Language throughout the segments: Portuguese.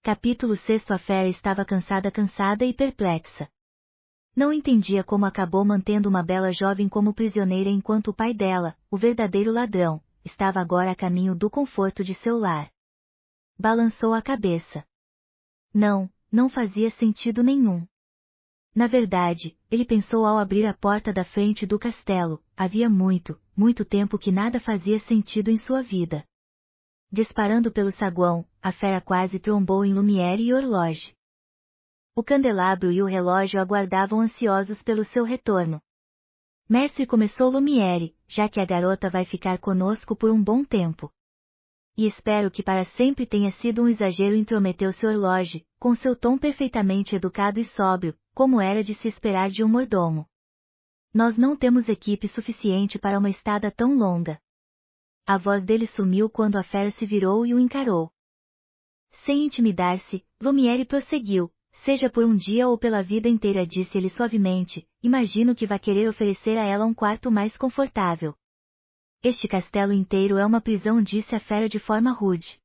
Capítulo 6. A fera estava cansada e perplexa. Não entendia como acabou mantendo uma bela jovem como prisioneira enquanto o pai dela, o verdadeiro ladrão, estava agora a caminho do conforto de seu lar. Balançou a cabeça. Não fazia sentido nenhum. Na verdade, ele pensou ao abrir a porta da frente do castelo, havia muito tempo que nada fazia sentido em sua vida. Disparando pelo saguão, a fera quase trombou em Lumière e Horloge. O candelabro e o relógio aguardavam ansiosos pelo seu retorno. Mestre, começou Lumière, já que a garota vai ficar conosco por um bom tempo. E espero que para sempre tenha sido um exagero, intrometeu-se Horloge, com seu tom perfeitamente educado e sóbrio, como era de se esperar de um mordomo. Nós não temos equipe suficiente para uma estada tão longa. A voz dele sumiu quando a fera se virou e o encarou. Sem intimidar-se, Lumière prosseguiu, seja por um dia ou pela vida inteira, disse ele suavemente, imagino que vá querer oferecer a ela um quarto mais confortável. Este castelo inteiro é uma prisão, disse a fera de forma rude.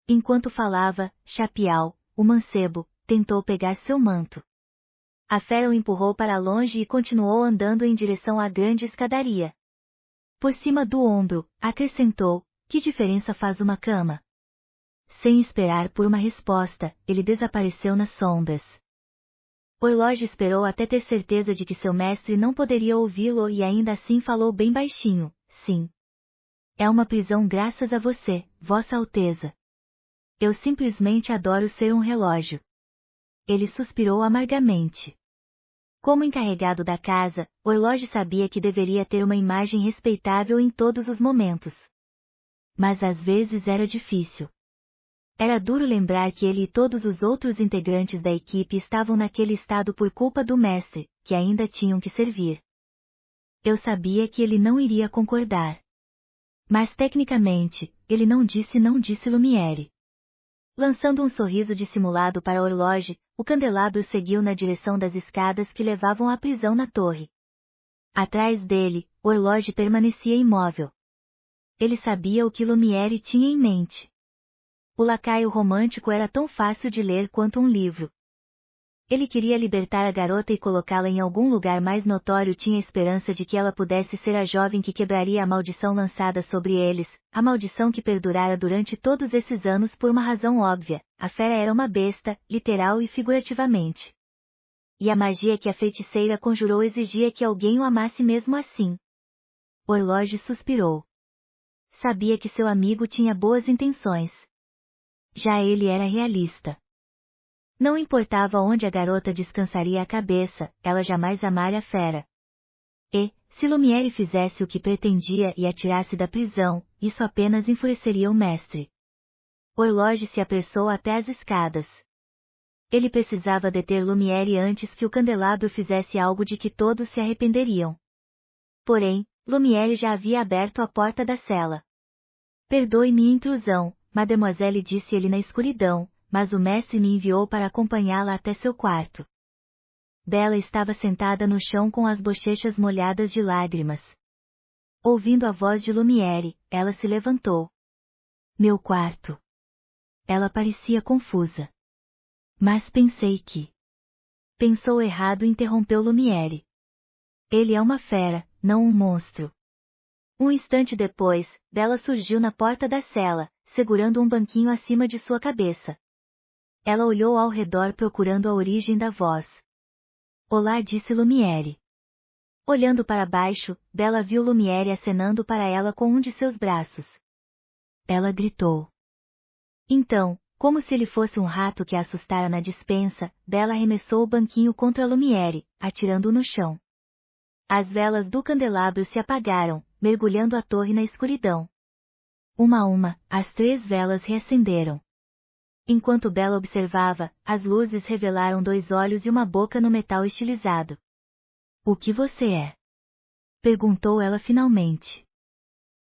Enquanto falava, Chapial, o mancebo, tentou pegar seu manto. A fera o empurrou para longe e continuou andando em direção à grande escadaria. Por cima do ombro, acrescentou, que diferença faz uma cama? Sem esperar por uma resposta, ele desapareceu nas sombras. Horloge esperou até ter certeza de que seu mestre não poderia ouvi-lo e ainda assim falou bem baixinho, sim. É uma prisão graças a você, Vossa Alteza. Eu simplesmente adoro ser um relógio. Ele suspirou amargamente. Como encarregado da casa, Horloge sabia que deveria ter uma imagem respeitável em todos os momentos. Mas às vezes era difícil. Era duro lembrar que ele e todos os outros integrantes da equipe estavam naquele estado por culpa do mestre, que ainda tinham que servir. Eu sabia que ele não iria concordar. Mas tecnicamente, ele não disse Lumière. Lançando um sorriso dissimulado para Horloge, o candelabro seguiu na direção das escadas que levavam à prisão na torre. Atrás dele, Horloge permanecia imóvel. Ele sabia o que Lumière tinha em mente. O lacaio romântico era tão fácil de ler quanto um livro. Ele queria libertar a garota e colocá-la em algum lugar mais notório, tinha esperança de que ela pudesse ser a jovem que quebraria a maldição lançada sobre eles, a maldição que perdurara durante todos esses anos por uma razão óbvia, a fera era uma besta, literal e figurativamente. E a magia que a feiticeira conjurou exigia que alguém o amasse mesmo assim. Horloge suspirou. Sabia que seu amigo tinha boas intenções. Já ele era realista. Não importava onde a garota descansaria a cabeça, ela jamais amara a fera. E, se Lumière fizesse o que pretendia e a tirasse da prisão, isso apenas enfureceria o mestre. Horloge se apressou até as escadas. Ele precisava deter Lumière antes que o candelabro fizesse algo de que todos se arrependeriam. Porém, Lumière já havia aberto a porta da cela. Perdoe-me a intrusão, mademoiselle, disse ele na escuridão, mas o mestre me enviou para acompanhá-la até seu quarto. Bela estava sentada no chão com as bochechas molhadas de lágrimas. Ouvindo a voz de Lumière, ela se levantou. Meu quarto. Ela parecia confusa. Mas pensei que... Pensou errado, interrompeu Lumière. Ele é uma fera, não um monstro. Um instante depois, Bela surgiu na porta da cela, segurando um banquinho acima de sua cabeça. Ela olhou ao redor procurando a origem da voz. Olá, disse Lumière. Olhando para baixo, Bela viu Lumière acenando para ela com um de seus braços. Ela gritou. Então, como se ele fosse um rato que a assustara na despensa, Bela arremessou o banquinho contra Lumière, atirando-o no chão. As velas do candelabro se apagaram, mergulhando a torre na escuridão. Uma a uma, as 3 velas reacenderam. Enquanto Bela observava, as luzes revelaram 2 olhos e uma boca no metal estilizado. O que você é? Perguntou ela finalmente.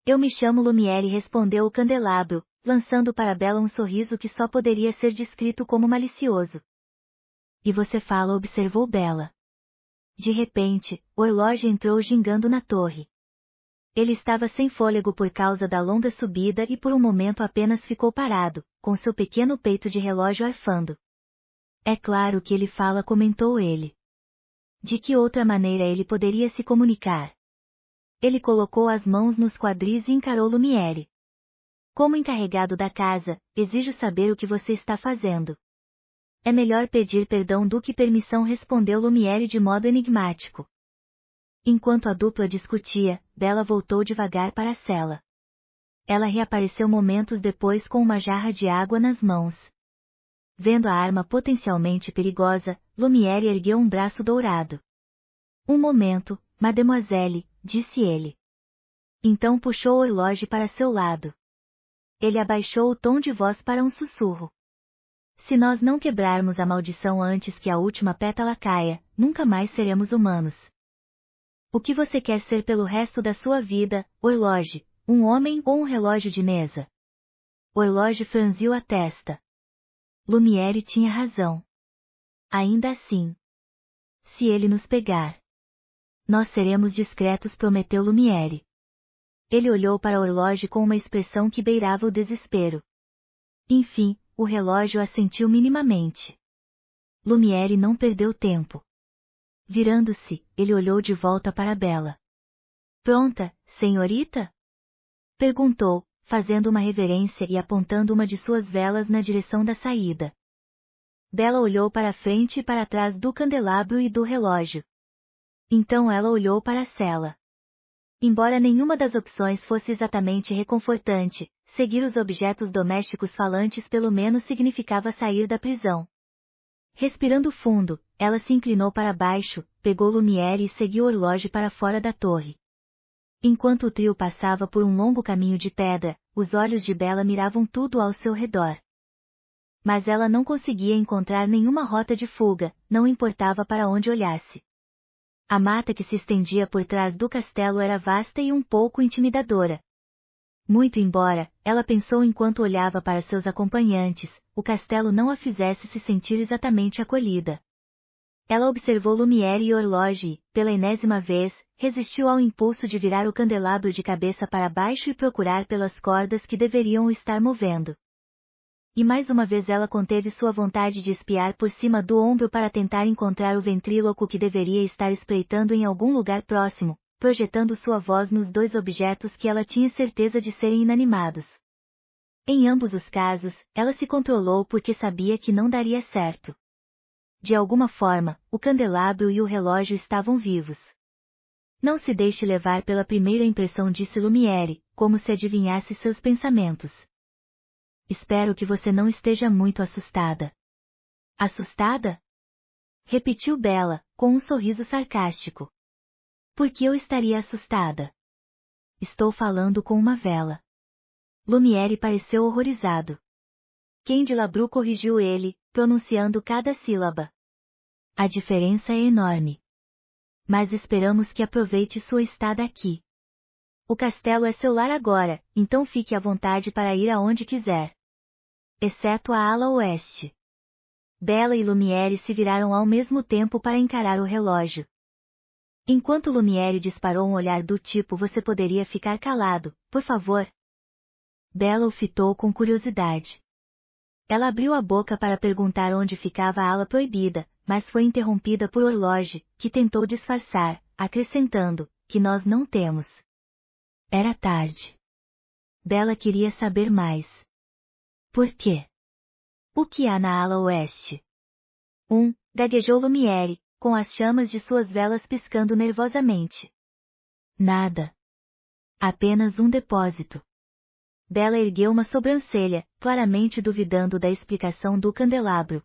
Eu me chamo Lumière, respondeu o candelabro, lançando para Bela um sorriso que só poderia ser descrito como malicioso. E você fala, observou Bela. De repente, o relógio entrou gingando na torre. Ele estava sem fôlego por causa da longa subida e por um momento apenas ficou parado, com seu pequeno peito de relógio arfando. É claro que ele fala, comentou ele. De que outra maneira ele poderia se comunicar? Ele colocou as mãos nos quadris e encarou Lumière. Como encarregado da casa, exijo saber o que você está fazendo. É melhor pedir perdão do que permissão, respondeu Lumière de modo enigmático. Enquanto a dupla discutia, Bella voltou devagar para a cela. Ela reapareceu momentos depois com uma jarra de água nas mãos. Vendo a arma potencialmente perigosa, Lumière ergueu um braço dourado. Um momento, mademoiselle, disse ele. Então puxou o relógio para seu lado. Ele abaixou o tom de voz para um sussurro. Se nós não quebrarmos a maldição antes que a última pétala caia, nunca mais seremos humanos. O que você quer ser pelo resto da sua vida, Horloge? Um homem ou um relógio de mesa? Horloge franziu a testa. Lumière tinha razão. Ainda assim. Se ele nos pegar. Nós seremos discretos, prometeu Lumière. Ele olhou para Horloge com uma expressão que beirava o desespero. Enfim, o relógio assentiu minimamente. Lumière não perdeu tempo. Virando-se, ele olhou de volta para Bella. Pronta, senhorita? Perguntou, fazendo uma reverência e apontando uma de suas velas na direção da saída. Bella olhou para a frente e para trás do candelabro e do relógio. Então ela olhou para a cela. Embora nenhuma das opções fosse exatamente reconfortante, seguir os objetos domésticos falantes pelo menos significava sair da prisão. Respirando fundo, ela se inclinou para baixo, pegou Lumière e seguiu Horloge para fora da torre. Enquanto o trio passava por um longo caminho de pedra, os olhos de Bella miravam tudo ao seu redor. Mas ela não conseguia encontrar nenhuma rota de fuga, não importava para onde olhasse. A mata que se estendia por trás do castelo era vasta e um pouco intimidadora. Muito embora, ela pensou enquanto olhava para seus acompanhantes, o castelo não a fizesse se sentir exatamente acolhida. Ela observou Lumière e Horloge e, pela enésima vez, resistiu ao impulso de virar o candelabro de cabeça para baixo e procurar pelas cordas que deveriam o estar movendo. E mais uma vez ela conteve sua vontade de espiar por cima do ombro para tentar encontrar o ventríloco que deveria estar espreitando em algum lugar próximo, projetando sua voz nos dois objetos que ela tinha certeza de serem inanimados. Em ambos os casos, ela se controlou porque sabia que não daria certo. De alguma forma, o candelabro e o relógio estavam vivos. Não se deixe levar pela primeira impressão, disse Lumière, como se adivinhasse seus pensamentos. Espero que você não esteja muito assustada. Assustada? Repetiu Bella, com um sorriso sarcástico. Por que eu estaria assustada? Estou falando com uma vela. Lumière pareceu horrorizado. Candelabro corrigiu ele, pronunciando cada sílaba. A diferença é enorme. Mas esperamos que aproveite sua estada aqui. O castelo é seu lar agora, então fique à vontade para ir aonde quiser. Exceto a ala oeste. Bella e Lumière se viraram ao mesmo tempo para encarar o relógio. Enquanto Lumière disparou um olhar do tipo: você poderia ficar calado, por favor? Bella o fitou com curiosidade. Ela abriu a boca para perguntar onde ficava a ala proibida, mas foi interrompida por Horloge, que tentou disfarçar, acrescentando, que nós não temos. Era tarde. Bella queria saber mais. Por quê? O que há na ala oeste? Gaguejou Lumière, com as chamas de suas velas piscando nervosamente. Nada. Apenas um depósito. Bella ergueu uma sobrancelha, claramente duvidando da explicação do candelabro.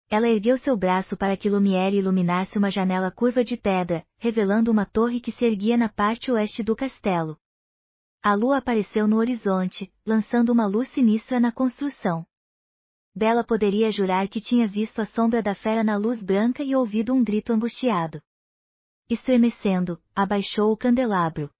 Ela ergueu seu braço para que Lumière iluminasse uma janela curva de pedra, revelando uma torre que se erguia na parte oeste do castelo. A lua apareceu no horizonte, lançando uma luz sinistra na construção. Bella poderia jurar que tinha visto a sombra da fera na luz branca e ouvido um grito angustiado. Estremecendo, abaixou o candelabro.